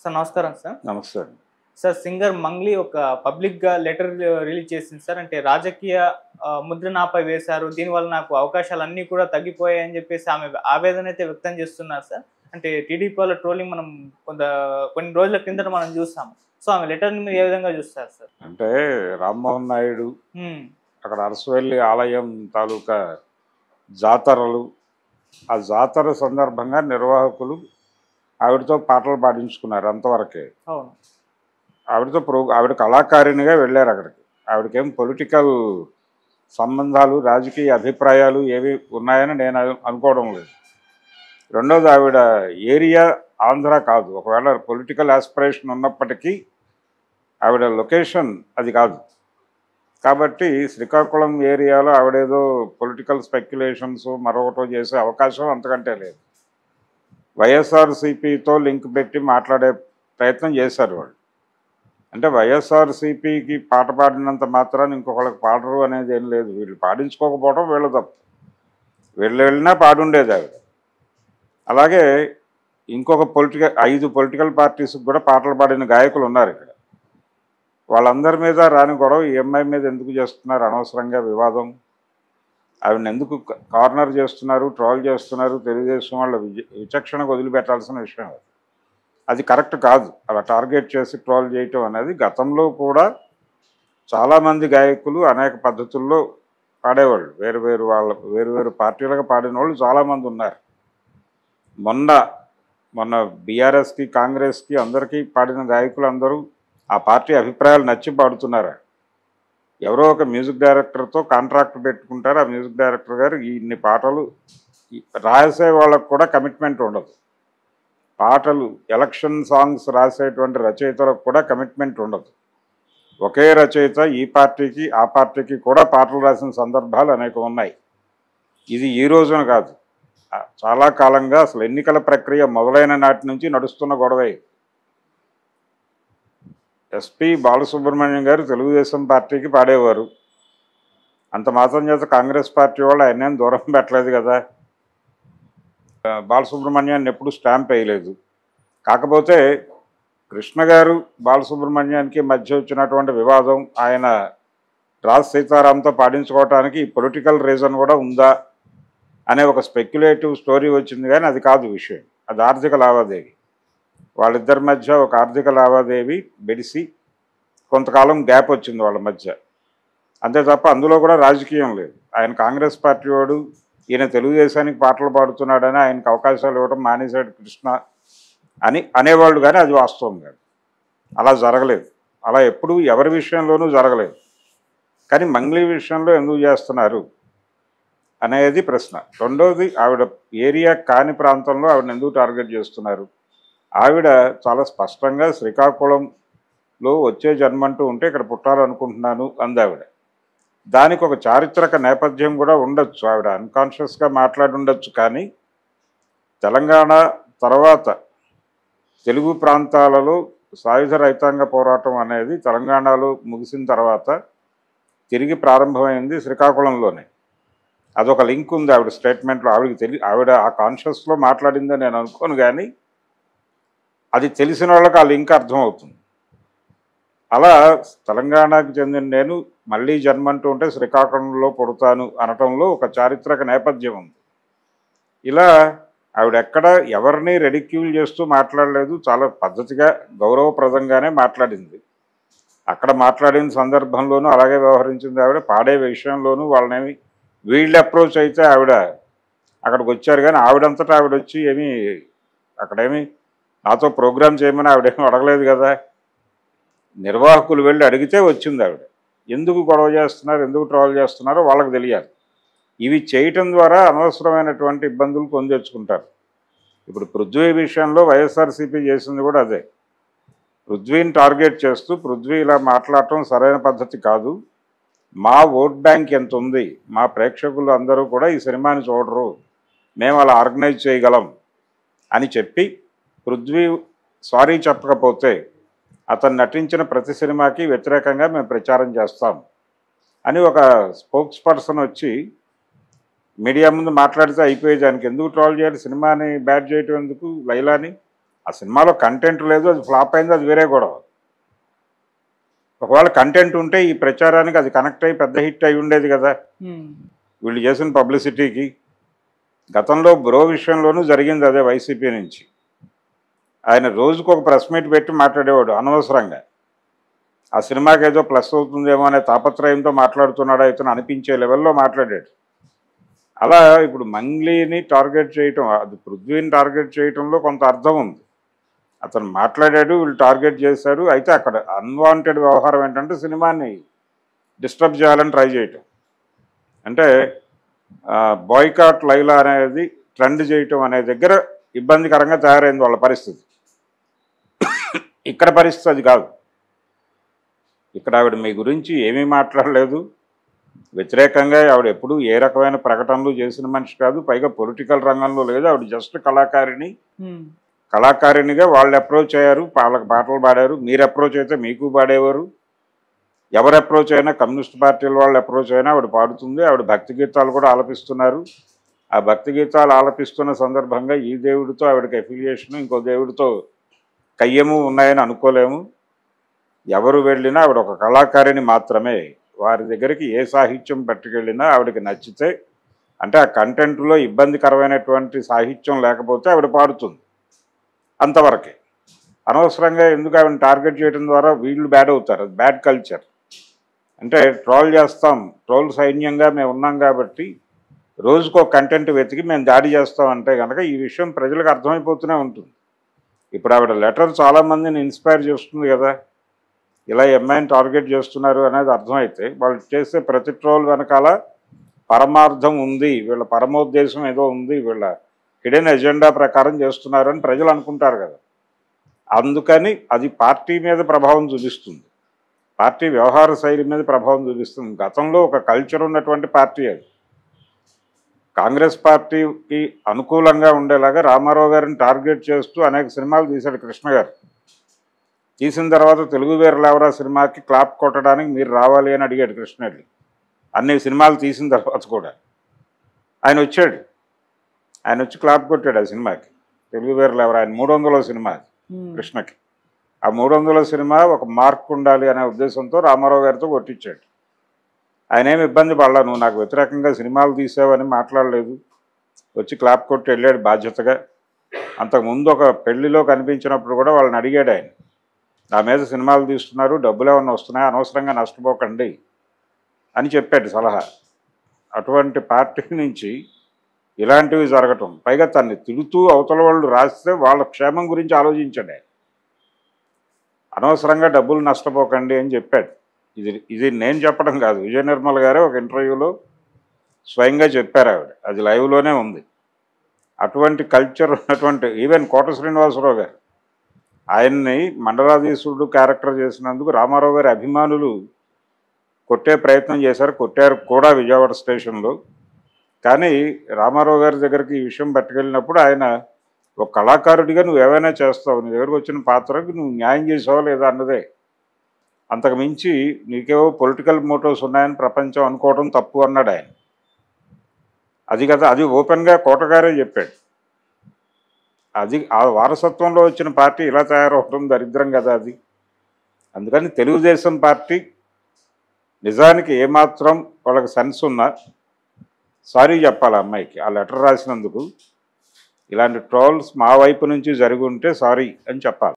Sir నమస్కారం sir. నమస్తే అండి. సార్ సింగర్ మంగ్లీ ఒక పబ్లిక్‌గా లెటర్ రిలీజ్ చేసింది సార్. అంటే రాజకీయ ముద్ర నాపై వేశారు. దీనివల్ల నాకు అవకాశాలన్నీ కూడా తగ్గిపోయాయని చెప్పేసి ఆమె ఆవేదన అయితే వ్యక్తం చేస్తున్నారు సార్. అంటే టీడీపీ వాళ్ళ ట్రోలింగ్ మనం కొన్ని రోజుల కిందట మనం చూసాము. సో ఆమె లెటర్‌ని మీరు ఏ విధంగా చూస్తారు సార్? అంటే రామ్మోహన్ నాయుడు హ్మ్. అక్కడ అరసవెల్లి ఆలయం తాలూకా జాతరలు, ఆ జాతర సందర్భంగా నిర్వాహకులు ఆవిడతో పాటలు పాడించుకున్నారు అంతవరకే. అవును. ఆవిడ కళాకారిణిగా వెళ్ళారు అక్కడికి. ఆవిడకేం పొలిటికల్ సంబంధాలు, రాజకీయ అభిప్రాయాలు ఏవి ఉన్నాయని నేను అనుకోవడం లేదు. రెండోది ఆవిడ ఏరియా ఆంధ్ర కాదు. ఒకవేళ పొలిటికల్ ఆస్పిరేషన్ ఉన్నప్పటికీ ఆవిడ లొకేషన్ అది కాదు. కాబట్టి శ్రీకాకుళం ఏరియాలో ఆవిడేదో పొలిటికల్ స్పెక్యులేషన్స్ మరొకటో చేసే అవకాశం అంతకంటే లేదు. వైఎస్ఆర్సీపీతో లింక్ పెట్టి మాట్లాడే ప్రయత్నం చేశారు వాళ్ళు. అంటే వైఎస్ఆర్సీపీకి పాట పాడినంత మాత్రాన్ని ఇంకొకళ్ళకి పాడరు అనేది ఏం లేదు. వీళ్ళు పాడించుకోకపోవడం వీళ్ళ తప్పు. వీళ్ళు వెళ్ళినా పాడుండేది ఆవిడ. అలాగే ఇంకొక 5 పొలిటికల్ పార్టీస్కి కూడా పాటలు పాడిన గాయకులు ఉన్నారు ఇక్కడ. వాళ్ళందరి మీద రాని గొడవ ఈ అమ్మాయి మీద ఎందుకు చేస్తున్నారు? అనవసరంగా వివాదం. ఆవిడని ఎందుకు కార్నర్ చేస్తున్నారు, ట్రోల్ చేస్తున్నారు? తెలుగుదేశం వాళ్ళ విచక్షణకు వదిలిపెట్టాల్సిన విషయం అది. అది కరెక్ట్ కాదు. అలా టార్గెట్ చేసి ట్రోల్ చేయటం అనేది గతంలో కూడా చాలామంది గాయకులు అనేక పద్ధతుల్లో పాడేవాళ్ళు. వేరు పార్టీలుగా పాడిన వాళ్ళు చాలామంది ఉన్నారు. మొన్న బీఆర్ఎస్కి, కాంగ్రెస్కి అందరికీ పాడిన గాయకులు అందరూ ఆ పార్టీ అభిప్రాయాలు నచ్చి పాడుతున్నారు. ఎవరో ఒక మ్యూజిక్ డైరెక్టర్తో కాంట్రాక్ట్ పెట్టుకుంటారు. ఆ మ్యూజిక్ డైరెక్టర్ గారు ఇన్ని పాటలు రాసే వాళ్ళకు కూడా కమిట్మెంట్ ఉండదు. పాటలు ఎలక్షన్ సాంగ్స్ రాసేటువంటి రచయితలకు కూడా కమిట్మెంట్ ఉండదు. ఒకే రచయిత ఈ పార్టీకి ఆ పార్టీకి కూడా పాటలు రాసిన సందర్భాలు అనేకం ఉన్నాయి. ఇది ఈ రోజున కాదు, చాలా కాలంగా అసలు ఎన్నికల ప్రక్రియ మొదలైన నాటి నుంచి నడుస్తున్న గొడవే. ఎస్పి బాలసుబ్రహ్మణ్యం గారు తెలుగుదేశం పార్టీకి పాడేవారు. అంత మాత్రం చేత కాంగ్రెస్ పార్టీ వాళ్ళు ఆయనేం దూరం పెట్టలేదు కదా. బాలసుబ్రహ్మణ్యాన్ని ఎప్పుడు స్టాంప్ వేయలేదు. కాకపోతే కృష్ణ గారు బాలసుబ్రహ్మణ్యానికి మధ్య వచ్చినటువంటి వివాదం, ఆయన రాజ్ సీతారాంతో పాడించుకోవటానికి పొలిటికల్ రీజన్ కూడా ఉందా అనే ఒక స్పెక్యులేటివ్ స్టోరీ వచ్చింది. కానీ అది కాదు విషయం. అది ఆర్థిక లావాదేవీ. వాళ్ళిద్దరి మధ్య ఒక ఆర్థిక లావాదేవీ బెడిసి కొంతకాలం గ్యాప్ వచ్చింది వాళ్ళ మధ్య. అంతే తప్ప అందులో కూడా రాజకీయం లేదు. ఆయన కాంగ్రెస్ పార్టీ వాడు, ఈయన తెలుగుదేశానికి పాటలు పాడుతున్నాడని ఆయనకు అవకాశాలు ఇవ్వడం మానేశాడు కృష్ణ అని అనేవాళ్ళు. కానీ అది వాస్తవం కాదు. అలా జరగలేదు. అలా ఎప్పుడు ఎవరి విషయంలోనూ జరగలేదు. కానీ మంగ్లీ విషయంలో ఎందుకు చేస్తున్నారు అనేది ప్రశ్న. రెండోది, ఆవిడ ఏరియా కాని ప్రాంతంలో ఆవిడని ఎందుకు టార్గెట్ చేస్తున్నారు? ఆవిడ చాలా స్పష్టంగా శ్రీకాకుళంలో వచ్చే జన్మంటూ ఉంటే ఇక్కడ పుట్టాలనుకుంటున్నాను అంది ఆవిడ. దానికి ఒక చారిత్రక నేపథ్యం కూడా ఉండొచ్చు. ఆవిడ అన్కాన్షియస్గా మాట్లాడి ఉండొచ్చు. కానీ తెలంగాణ తర్వాత తెలుగు ప్రాంతాలలో సాయుధ రైతాంగ పోరాటం అనేది తెలంగాణలో ముగిసిన తర్వాత తిరిగి ప్రారంభమైంది శ్రీకాకుళంలోనే. అదొక లింక్ ఉంది ఆవిడ స్టేట్మెంట్లో. ఆవిడ ఆ కాన్షియస్లో మాట్లాడిందని నేను అనుకోను. కానీ అది తెలిసిన వాళ్ళకి ఆ లింక్ అర్థమవుతుంది. అలా తెలంగాణకు చెందిన నేను మళ్ళీ జన్మంటూ ఉంటే శ్రీకాకుళంలో పుడతాను అనటంలో ఒక చారిత్రక నేపథ్యం ఉంది. ఇలా ఆవిడ ఎక్కడ ఎవరిని రెడిక్యూల్ చేస్తూ మాట్లాడలేదు. చాలా పద్ధతిగా గౌరవప్రదంగానే మాట్లాడింది. అక్కడ మాట్లాడిన సందర్భంలోనూ అలాగే వ్యవహరించింది ఆవిడ. పాడే విషయంలోనూ వాళ్ళనేమి వీళ్ళ అప్రోచ్ అయితే ఆవిడ అక్కడికి వచ్చారు. కానీ ఆవిడంతటా ఆవిడ వచ్చి అక్కడేమి నాతో ప్రోగ్రామ్ చేయమని ఆవిడేమీ అడగలేదు కదా. నిర్వాహకులు వెళ్ళి అడిగితే వచ్చింది ఆవిడ. ఎందుకు గొడవ చేస్తున్నారు, ఎందుకు ట్రోల్ చేస్తున్నారో వాళ్ళకి తెలియాలి. ఇవి చేయటం ద్వారా అనవసరమైనటువంటి ఇబ్బందులు కొని తెచ్చుకుంటారు. ఇప్పుడు పృథ్వీ విషయంలో వైఎస్ఆర్సీపీ చేసింది కూడా అదే. పృథ్వీని టార్గెట్ చేస్తూ పృథ్వీ ఇలా మాట్లాడటం సరైన పద్ధతి కాదు, మా ఓట్ బ్యాంక్ ఎంత ఉంది, మా ప్రేక్షకులు అందరూ కూడా ఈ సినిమాని చూడరు, మేము అలా ఆర్గనైజ్ చేయగలం అని చెప్పి పృథ్వీ సారీ చెప్పకపోతే అతను నటించిన ప్రతి సినిమాకి వ్యతిరేకంగా మేము ప్రచారం చేస్తాం అని ఒక స్పోక్స్ పర్సన్ వచ్చి మీడియా ముందు మాట్లాడితే అయిపోయేదానికి ఎందుకు ట్రోల్ చేయాలి? సినిమాని బ్యాడ్ చేయటం ఎందుకు? లైలాని ఆ సినిమాలో కంటెంట్ లేదు, అది ఫ్లాప్ అయింది, అది వేరే గొడవ. ఒకవేళ కంటెంట్ ఉంటే ఈ ప్రచారానికి అది కనెక్ట్ అయ్యి పెద్ద హిట్ అయి ఉండేది కదా వీళ్ళు చేసిన పబ్లిసిటీకి. గతంలో బ్రో విషయంలోనూ జరిగింది అదే వైసీపీ నుంచి. ఆయన రోజుకు ఒక ప్రెస్ మీట్ పెట్టి మాట్లాడేవాడు అనవసరంగా. ఆ సినిమాకి ఏదో ప్లస్ అవుతుందేమో అనే తాపత్రయంతో మాట్లాడుతున్నాడు ఇతను అనిపించే లెవెల్లో మాట్లాడాడు. అలా ఇప్పుడు మంగ్లీని టార్గెట్ చేయటం, అది పృథ్వీని టార్గెట్ చేయటంలో కొంత అర్థం ఉంది. అతను మాట్లాడాడు, వీళ్ళు టార్గెట్ చేశారు. అయితే అక్కడ అన్వాంటెడ్ వ్యవహారం ఏంటంటే సినిమాని డిస్టర్బ్ చేయాలని ట్రై చేయటం. అంటే బాయ్కాట్ లైలా అనేది ట్రెండ్ చేయటం అనే దగ్గర ఇబ్బందికరంగా తయారైంది వాళ్ళ పరిస్థితి. ఇక్కడ పరిస్థితి అది కాదు. ఇక్కడ ఆవిడ మీ గురించి ఏమీ మాట్లాడలేదు, వ్యతిరేకంగా ఆవిడ ఎప్పుడు ఏ రకమైన ప్రకటనలు చేసిన మనిషి కాదు, పైగా పొలిటికల్ రంగంలో లేదు. ఆవిడ జస్ట్ కళాకారిణిగా వాళ్ళు అప్రోచ్ అయ్యారు, వాళ్ళకి పాటలు పాడారు. మీరు అప్రోచ్ అయితే మీకు పాడేవారు. ఎవరు అప్రోచ్ అయినా, కమ్యూనిస్ట్ పార్టీల వాళ్ళు అప్రోచ్ అయినా ఆవిడ పాడుతుంది. ఆవిడ భక్తి గీతాలు కూడా ఆలపిస్తున్నారు. ఆ భక్తి గీతాలు ఆలపిస్తున్న సందర్భంగా ఈ దేవుడితో ఆవిడకి అఫిలియేషను, ఇంకో దేవుడితో కయ్యము ఉన్నాయని అనుకోలేము. ఎవరు వెళ్ళినా ఆవిడ ఒక కళాకారిణి మాత్రమే. వారి దగ్గరికి ఏ సాహిత్యం పట్టుకెళ్ళినా ఆవిడకి నచ్చితే, అంటే ఆ కంటెంట్లో ఇబ్బందికరమైనటువంటి సాహిత్యం లేకపోతే ఆవిడ పాడుతుంది, అంతవరకే. అనవసరంగా ఎందుకు ఆవిడని టార్గెట్ చేయడం ద్వారా వీళ్ళు బ్యాడ్ అవుతారు. అది బ్యాడ్ కల్చర్. అంటే ట్రోల్ చేస్తాం, ట్రోల్ సైన్యంగా మేము ఉన్నాం కాబట్టి రోజుకో కంటెంట్ వెతికి మేము దాడి చేస్తాం అంటే కనుక ఈ విషయం ప్రజలకు అర్థమైపోతూనే ఉంటుంది. ఇప్పుడు ఆవిడ లెటర్ చాలామందిని ఇన్స్పైర్ చేస్తుంది కదా. ఇలా ఎంఐని టార్గెట్ చేస్తున్నారు అనేది అర్థమైతే వాళ్ళు చేసే ప్రతి ట్రోల్ వెనకాల పరమార్థం ఉంది, వీళ్ళ పరమోద్దేశం ఏదో ఉంది, వీళ్ళ హిడెన్ ఎజెండా ప్రకారం చేస్తున్నారు అని ప్రజలు అనుకుంటారు కదా. అందుకని అది పార్టీ మీద ప్రభావం చూపిస్తుంది, పార్టీ వ్యవహార శైలి మీద ప్రభావం చూపిస్తుంది. గతంలో ఒక కల్చర్ ఉన్నటువంటి పార్టీ అది. కాంగ్రెస్ పార్టీకి అనుకూలంగా ఉండేలాగా రామారావు గారిని టార్గెట్ చేస్తూ అనేక సినిమాలు తీశాడు కృష్ణ గారు. తీసిన తర్వాత తెలుగు వీరులెవరా సినిమాకి క్లాప్ కొట్టడానికి మీరు రావాలి అని అడిగాడు కృష్ణరెడ్డి. అన్ని సినిమాలు తీసిన తర్వాత కూడా ఆయన వచ్చాడు. ఆయన వచ్చి క్లాప్ కొట్టాడు ఆ సినిమాకి. తెలుగు వీరులెవరా ఆయన 300వ సినిమా కృష్ణకి. ఆ 300వ సినిమా ఒక మార్క్ ఉండాలి అనే ఉద్దేశంతో రామారావు గారితో కొట్టించాడు. ఆయన ఏమి ఇబ్బంది పడలా, నువ్వు నాకు వ్యతిరేకంగా సినిమాలు తీసావని మాట్లాడలేదు, వచ్చి క్లాప్ కొట్టి వెళ్ళాడు బాధ్యతగా. అంతకుముందు ఒక పెళ్లిలో కనిపించినప్పుడు కూడా వాళ్ళని అడిగాడు ఆయన, నా మీద సినిమాలు తీస్తున్నారు, డబ్బులు ఏమన్నా వస్తున్నాయి, అనవసరంగా నష్టపోకండి అని చెప్పాడు సలహా. అటువంటి పార్టీ నుంచి ఇలాంటివి జరగటం, పైగా తన్ని తిడుతూ అవతల వాళ్ళు రాస్తే వాళ్ళ క్షేమం గురించి ఆలోచించాడు ఆయన. అనవసరంగా డబ్బులు నష్టపోకండి అని చెప్పాడు. ఇది నేను చెప్పడం కాదు, విజయ నిర్మల్ గారే ఒక ఇంటర్వ్యూలో స్వయంగా చెప్పారు ఆవిడ, అది లైవ్లోనే ఉంది. అటువంటి కల్చర్ ఉన్నటువంటి ఈవెన్ కోట శ్రీనివాసరావు గారు ఆయన్ని మండలాధీశుడు క్యారెక్టర్ చేసినందుకు రామారావు గారి అభిమానులు కొట్టే ప్రయత్నం చేశారు, కొట్టారు కూడా విజయవాడ స్టేషన్లో. కానీ రామారావు గారి దగ్గరికి ఈ విషయం పట్టుకెళ్ళినప్పుడు ఆయన ఒక కళాకారుడిగా నువ్వు ఏవైనా చేస్తావు, నీ దగ్గరకు వచ్చిన పాత్రకి నువ్వు న్యాయం చేసావా లేదా అన్నదే. అంతకు మించి నీకేవో పొలిటికల్ మోటివ్స్ ఉన్నాయని ప్రపంచం అనుకోవడం తప్పు అన్నాడు ఆయన. అది కదా, అది ఓపెన్గా కోటగారే చెప్పాడు. అది ఆ వారసత్వంలో వచ్చిన పార్టీ ఇలా తయారవడం దరిద్రం కదా అది. అందుకని తెలుగుదేశం పార్టీ నిజానికి ఏమాత్రం వాళ్ళకి సెన్స్ ఉన్నా సారీ చెప్పాలి అమ్మాయికి. ఆ లెటర్ రాసినందుకు ఇలాంటి ట్రోల్స్ మా వైపు నుంచి జరిగి ఉంటే సారీ అని చెప్పాలి.